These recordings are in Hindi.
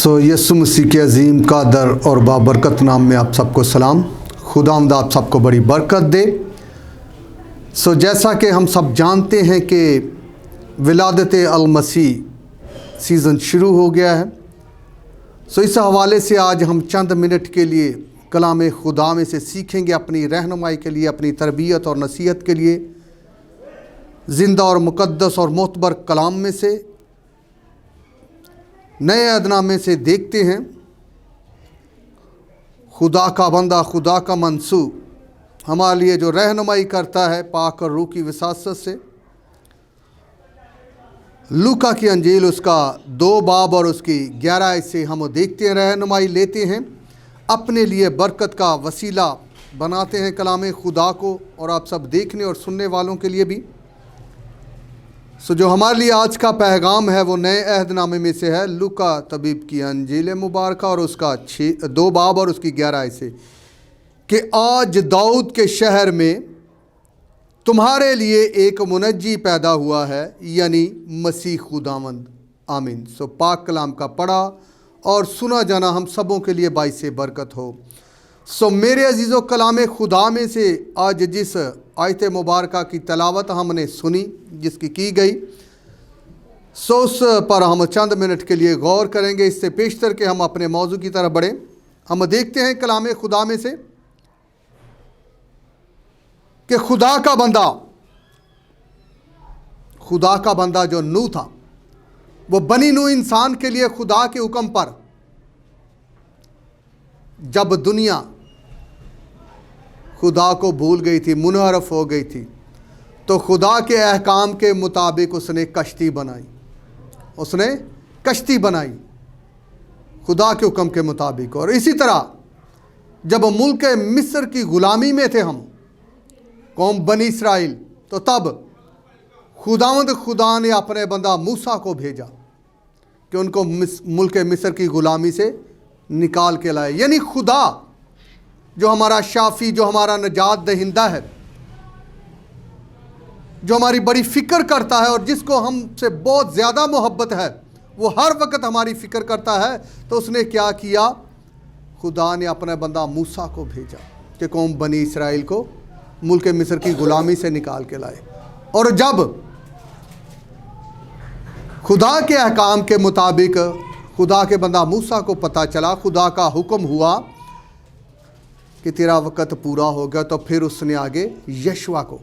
यसु मसीह के अज़ीम कादर और बाबरकत नाम में आप सबको सलाम। खुदावंद आप सबको बड़ी बरकत दे। जैसा कि हम सब जानते हैं कि विलादत अल मसीह सीज़न शुरू हो गया है। इस हवाले से आज हम चंद मिनट के लिए कलाम खुदा में से सीखेंगे, अपनी रहनुमाई के लिए, अपनी तरबियत और नसीहत के लिए, ज़िंदा और मुक़द्दस और मोतबर कलाम में से, नए अहदनामे से देखते हैं। खुदा का बंदा, खुदा का मंसू हमारे लिए जो रहनुमाई करता है पाक और रूह की विसासत से। लूका की अंजील उसका 2 बाब और उसकी 11 से हम देखते हैं, रहनुमाई लेते हैं, अपने लिए बरकत का वसीला बनाते हैं कलाम खुदा को, और आप सब देखने और सुनने वालों के लिए भी। जो हमारे लिए आज का पैगाम है वो नए अहदनामे में से है, लूका तबीब की अंजील मुबारक और उसका 2 बाब और उसकी 11 से, कि आज दाऊद के शहर में तुम्हारे लिए एक मुनज्जी पैदा हुआ है, यानी मसीह खुदावंद। आमीन। पाक कलाम का पढ़ा और सुना जाना हम सबों के लिए बाइस बरकत हो। मेरे अजीज़ों, कलाम खुदा में से आज जिस आयत मुबारक की तलावत हमने सुनी, जिसकी की गई, उस पर हम चंद मिनट के लिए गौर करेंगे। इससे पेशतर के हम अपने मौजू की तरफ बढ़ें। हम देखते हैं कलाम खुदा में से कि खुदा का बंदा जो नू था, वो बनी नू इंसान के लिए खुदा के हुक्म पर जब दुनिया खुदा को भूल गई थी, मुनहरफ हो गई थी, तो खुदा के अहकाम के मुताबिक उसने कश्ती बनाई खुदा के हुक्म के मुताबिक। और इसी तरह जब मुल्क मिस्र की ग़ुलामी में थे हम, कौम बनी इसराइल, तो तब खुदा ने अपने बंदा मूसा को भेजा कि उनको मुल्क मिस्र की ग़ुलामी से निकाल के लाए। यानी खुदा जो हमारा शाफी, जो हमारा नजात दहिंदा है, जो हमारी बड़ी फ़िक्र करता है और जिसको हमसे बहुत ज़्यादा मोहब्बत है, वो हर वक्त हमारी फ़िक्र करता है। तो उसने क्या किया? खुदा ने अपना बंदा मूसा को भेजा कि कौम बनी इसराइल को मुल्क मिस्र की ग़ुलामी से निकाल के लाए। और जब खुदा के अहकाम के मुताबिक खुदा के बंदा मूसा को पता चला, खुदा का हुक्म हुआ कि तेरा वक़्त पूरा हो गया, तो फिर उसने आगे यशवा को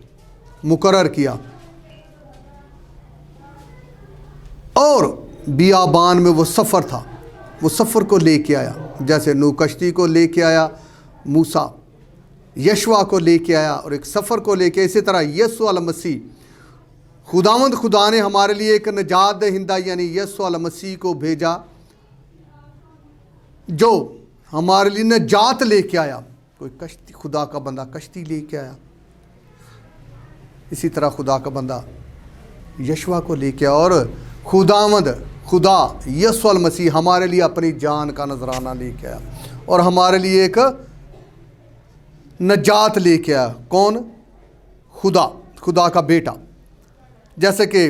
मुकर्रर किया और बियाबान में वो सफ़र था, वो सफ़र को लेके आया। जैसे नू कश्ती को लेके आया, मूसा यशवा को लेके आया और एक सफ़र को लेके, इसी तरह यसु अल मसीह खुदा ने हमारे लिए एक नजात दहिंदा यानी यसु अल मसीह को भेजा, जो हमारे लिए नजात लेके आया। कोई कश्ती, खुदा का बंदा कश्ती लेके आया, इसी तरह खुदा का बंदा यशवा को लेके आया। और खुदा यसु अल मसीह हमारे लिए अपनी जान का नजराना लेके आया और हमारे लिए एक नजात लेके आया। कौन? खुदा का बेटा। जैसे कि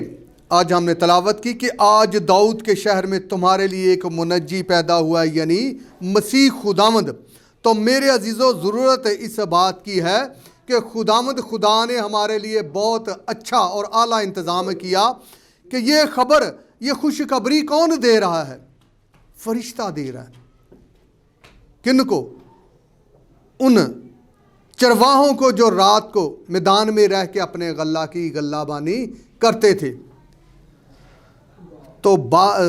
आज हमने तलावत की कि आज दाऊद के शहर में तुम्हारे लिए एक मुनज्जी पैदा हुआ है, यानी मसीह खुदावंद। तो मेरे अजीज़ों, ज़रूरत इस बात की है कि खुदा ने हमारे लिए बहुत अच्छा और आला इंतज़ाम किया कि ये खुशखबरी कौन दे रहा है? फरिश्ता दे रहा है। किनको? उन चरवाहों को जो रात को मैदान में रह के अपने गल्लाबानी करते थे। तो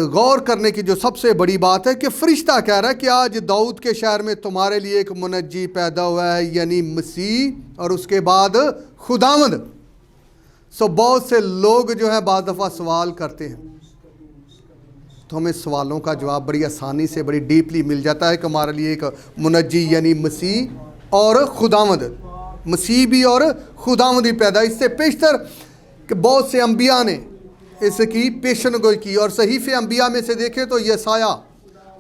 गौर करने की जो सबसे बड़ी बात है कि फरिश्ता कह रहा है कि आज दाऊद के शहर में तुम्हारे लिए एक मुनज्जी पैदा हुआ है, यानी मसीह, और उसके बाद खुदावंद। बहुत से लोग जो है बाद दफ़ा सवाल करते हैं, तो हमें सवालों का जवाब बड़ी आसानी से, बड़ी डीपली मिल जाता है कि हमारे लिए एक मुनज्जी यानी मसीह और खुदावंद, मसीह भी और खुदावंद भी पैदा। इससे पेशतर कि बहुत से अंबिया ने इसकी पेशन गोई की, और सहीफ़े अंबिया में से देखें तो यसाया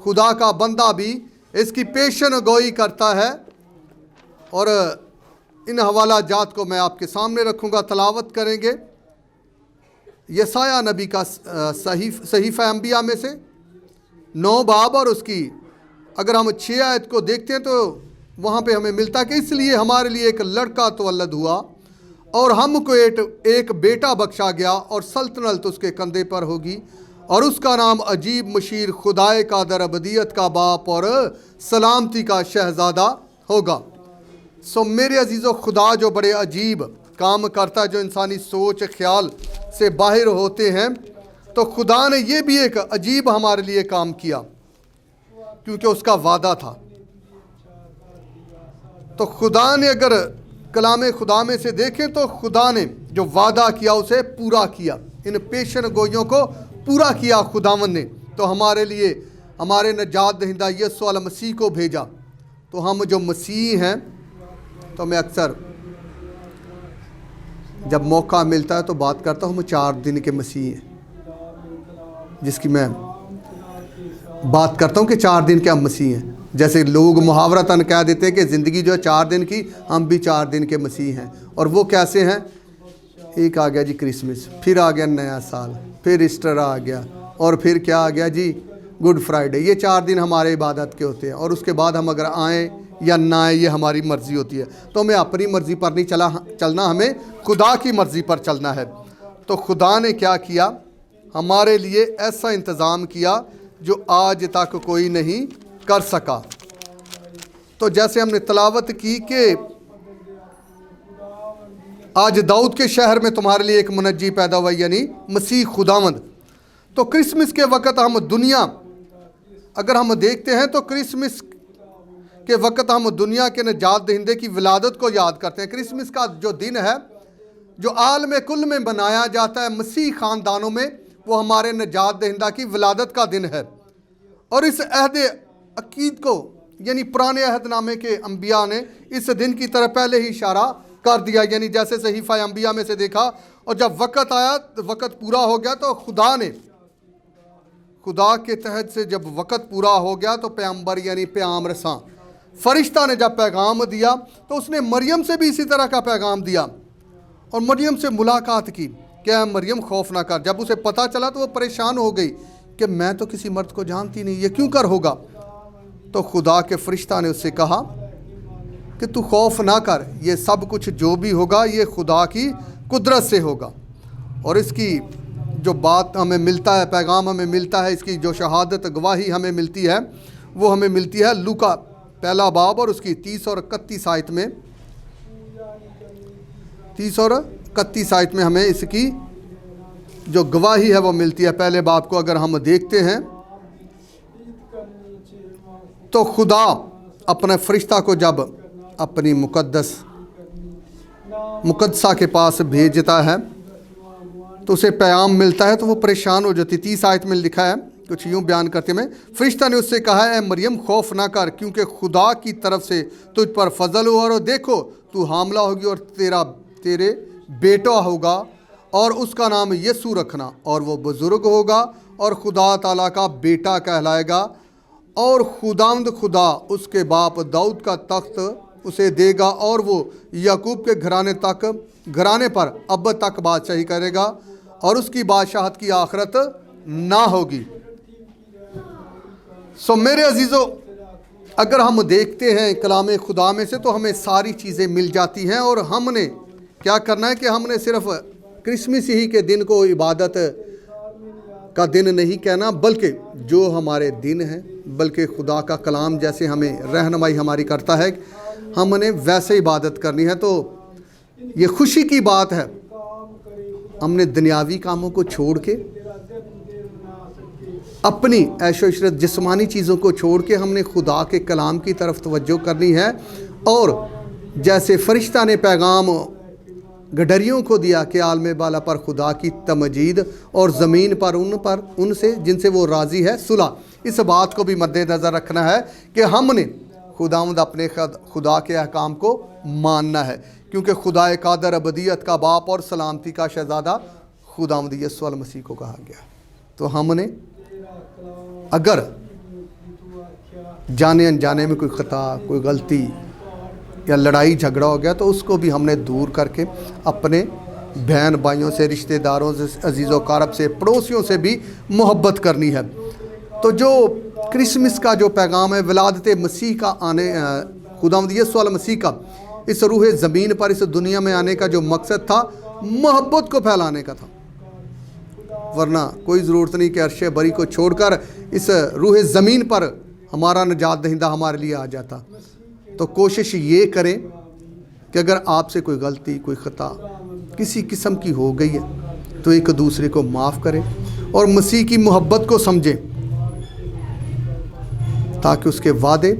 खुदा का बंदा भी इसकी पेशन गोई करता है। और इन हवाला जात को मैं आपके सामने रखूँगा, तलावत करेंगे। यसाया नबी का सहीफ़ा अंबिया में से 9 बाब और उसकी अगर हम 6 आयत को देखते हैं तो वहाँ पे हमें मिलता है कि इसलिए हमारे लिए एक लड़का तवल्लद हुआ और हमको एक बेटा बख्शा गया और सल्तनत उसके कंधे पर होगी और उसका नाम अजीब मशीर, खुदाए कादर, अबदियत का बाप और सलामती का शहजादा होगा। सो मेरे अजीज़ों, खुदा जो बड़े अजीब काम करता है, जो इंसानी सोच ख्याल से बाहर होते हैं, तो खुदा ने ये भी एक अजीब हमारे लिए काम किया क्योंकि उसका वादा था। तो खुदा ने अगर कलाम खुदा में से देखें तो खुदा ने जो वादा किया उसे पूरा किया, इन पेशन गोइयों को पूरा किया खुदावन ने। तो हमारे लिए हमारे नजात दहिंदा यीशु अल मसीह को भेजा। तो हम जो मसीह हैं, तो मैं अक्सर जब मौका मिलता है तो बात करता हूँ, हम 4 दिन के मसीह हैं, जिसकी मैं बात करता हूँ कि 4 दिन के हम मसीह हैं। जैसे लोग मुहावरतन कह देते हैं कि ज़िंदगी जो है 4 दिन की, हम भी 4 दिन के मसीह हैं। और वो कैसे हैं? एक आ गया जी क्रिसमस, फिर आ गया नया साल, फिर ईस्टर आ गया, और फिर क्या आ गया जी गुड फ्राइडे। ये 4 दिन हमारे इबादत के होते हैं और उसके बाद हम अगर आएँ या ना आए ये हमारी मर्ज़ी होती है। तो हमें अपनी मर्ज़ी पर नहीं चलना, हमें खुदा की मर्ज़ी पर चलना है। तो खुदा ने क्या किया? हमारे लिए ऐसा इंतज़ाम किया जो आज तक कोई नहीं कर सका। तो जैसे हमने तलावत की कि आज दाऊद के शहर में तुम्हारे लिए एक मुनज्जी पैदा हुआ, यानी मसीह खुदावंद। तो क्रिसमस के वक़्त हम दुनिया अगर हम देखते हैं तो क्रिसमस के वक़्त हम दुनिया के नजात दहिंदे की विलादत को याद करते हैं। क्रिसमस का जो दिन है, जो आलम कुल में बनाया जाता है मसीह ख़ानदानों में, वो हमारे नजात दहिंदा की विलादत का दिन है। और इस अहद अकीद को यानी पुराने अहदनामे के अंबिया ने इस दिन की तरफ पहले ही इशारा कर दिया, यानी जैसे सहीफ़ा अंबिया में से देखा। और जब वक़्त आया, वक़्त पूरा हो गया, तो खुदा के तहत से जब वक़्त पूरा हो गया तो पैगंबर यानी प्याम रसां फरिश्ता ने जब पैगाम दिया तो उसने मरियम से भी इसी तरह का पैगाम दिया और मरियम से मुलाकात की। क्या मरियम खौफ ना कर। जब उसे पता चला तो वो परेशान हो गई कि मैं तो किसी मर्द को जानती नहीं, ये क्यों कर होगा। तो खुदा के फरिश्ता ने उससे कहा कि तू खौफ ना कर, ये सब कुछ जो भी होगा ये खुदा की कुदरत से होगा। और इसकी जो बात हमें मिलता है, पैगाम हमें मिलता है, इसकी जो शहादत गवाही हमें मिलती है वो हमें मिलती है लूका 1 बाब और उसकी 30 और 31 आयत में। 30 और 31 आयत में हमें इसकी जो गवाही है वो मिलती है। 1 बाब को अगर हम देखते हैं तो खुदा अपने फरिश्ता को जब अपनी मुकद्दसा के पास भेजता है तो उसे पैगाम मिलता है तो वो परेशान हो जाती। 30 आयत में लिखा है, कुछ यूँ बयान करते में, फरिश्ता ने उससे कहा, ए मरियम खौफ ना कर, क्योंकि खुदा की तरफ से तुझ पर फजल हुआ और देखो तू हामला होगी और तेरे बेटा होगा और उसका नाम यीशु रखना और वो बुज़ुर्ग होगा और खुदा ताला का बेटा कहलाएगा और खुदा उसके बाप दाऊद का तख्त उसे देगा और वो याकूब के घराने पर अब तक बादशाही करेगा और उसकी बादशाहत की आखिरत ना होगी। सो मेरे अजीज़ों, अगर हम देखते हैं कलाम खुदा में से तो हमें सारी चीज़ें मिल जाती हैं और हमने क्या करना है कि हमने सिर्फ क्रिसमस ही के दिन को इबादत का दिन नहीं कहना, बल्कि जो हमारे दिन हैं, बल्कि खुदा का कलाम जैसे हमें रहनुमाई हमारी करता है हमने वैसे इबादत करनी है। तो ये खुशी की बात है, हमने दुनियावी कामों को छोड़ के, अपनी ऐशो इशरत जिस्मानी चीज़ों को छोड़ के हमने खुदा के कलाम की तरफ तवज्जो करनी है। और जैसे फरिश्ता ने पैगाम गडरियों को दिया कि आलम बाला पर खुदा की तमजीद और ज़मीन पर उनसे जिनसे वो राज़ी है सुलह। इस बात को भी मद्देनज़र रखना है कि हमने खुदावंद अपने खुदा के अहकाम को मानना है, क्योंकि खुदा कादर अबदियत का बाप और सलामती का शहज़ादा खुदावंद यीशु मसीह को कहा गया। तो हमने अगर जाने अनजाने में कोई ख़ता, कोई गलती या लड़ाई झगड़ा हो गया तो उसको भी हमने दूर करके अपने बहन भाइयों से, रिश्तेदारों से, अजीज़ व कारब से, पड़ोसियों से भी मोहब्बत करनी है। तो जो क्रिसमस का जो पैगाम है, विलादत मसीह का आने, खुदावंद यीशु मसीह का इस रूह ज़मीन पर इस दुनिया में आने का जो मकसद था, मोहब्बत को फैलाने का था। वरना कोई ज़रूरत नहीं कि अर्श बरी को छोड़कर इस रूह ज़मीन पर हमारा निजात दहिंदा हमारे लिए आ जाता। तो कोशिश ये करें कि अगर आपसे कोई गलती, कोई ख़ता किसी किस्म की हो गई है तो एक दूसरे को माफ़ करें और मसीह की मोहब्बत को समझें, ताकि उसके वादे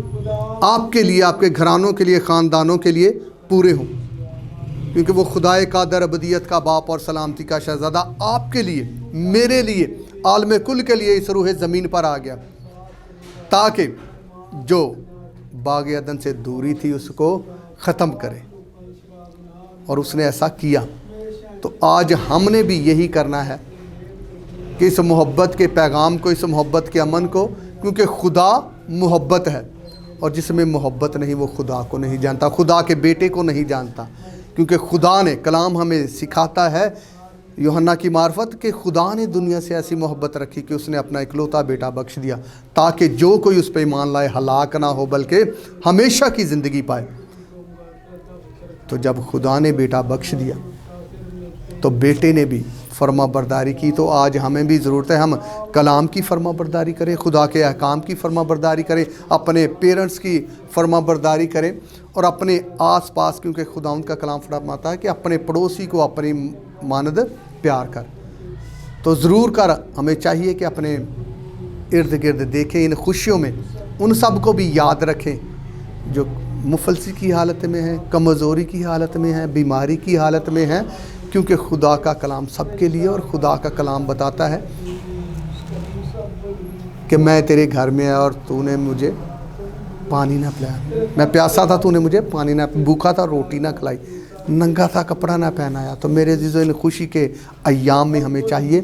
आपके लिए, आपके घरानों के लिए, ख़ानदानों के लिए पूरे हों। क्योंकि वो खुदाए कादर, अबदियत का बाप और सलामती का शहज़ादा आपके लिए, मेरे लिए, आलम कुल के लिए इस रूह ज़मीन पर आ गया, ताकि जो बाग़ अदन से दूरी थी उसको ख़त्म करे। और उसने ऐसा किया। तो आज हमने भी यही करना है कि इस मोहब्बत के पैगाम को, इस मोहब्बत के अमन को, क्योंकि खुदा मोहब्बत है और जिसमें मोहब्बत नहीं वो खुदा को नहीं जानता, खुदा के बेटे को नहीं जानता। क्योंकि खुदा ने, कलाम हमें सिखाता है यूहन्ना की मार्फत, कि खुदा ने दुनिया से ऐसी मोहब्बत रखी कि उसने अपना इकलौता बेटा बख्श दिया, ताकि जो कोई उस पर ईमान लाए हलाक ना हो बल्कि हमेशा की ज़िंदगी पाए। तो जब खुदा ने बेटा बख्श दिया तो बेटे ने भी फर्मा बरदारी की। तो आज हमें भी ज़रूरत है हम कलाम की फर्मा बरदारी करें, खुदा के अहकाम की फर्मा बरदारी करें, अपने पेरेंट्स की फर्मा बरदारी करें और अपने आस पास, क्योंकि खुदावंद का कलाम फरमाता है कि अपने पड़ोसी को अपनी मानद प्यार कर। तो ज़रूर कर हमें चाहिए कि अपने इर्द गिर्द देखें, इन खुशियों में उन सब को भी याद रखें जो मुफलसी की हालत में है, कमज़ोरी की हालत में है, बीमारी की हालत में है। क्योंकि खुदा का कलाम सबके लिए, और खुदा का कलाम बताता है कि मैं तेरे घर में आया और तूने मुझे पानी ना पिलाया, मैं प्यासा था तूने मुझे पानी ना, भूखा था रोटी ना खिलाई, नंगा था कपड़ा ना पहनाया। तो मेरे अज़ीज़ों, इन खुशी के अय्याम में हमें चाहिए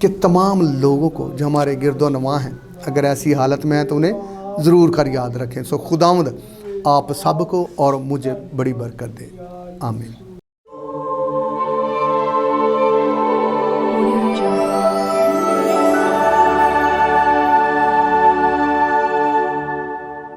कि तमाम लोगों को जो हमारे गिरदो नवा हैं, अगर ऐसी हालत में है तो उन्हें ज़रूर कर याद रखें। सो खुदावंद आप सबको और मुझे बड़ी बरकत दे। आमीन।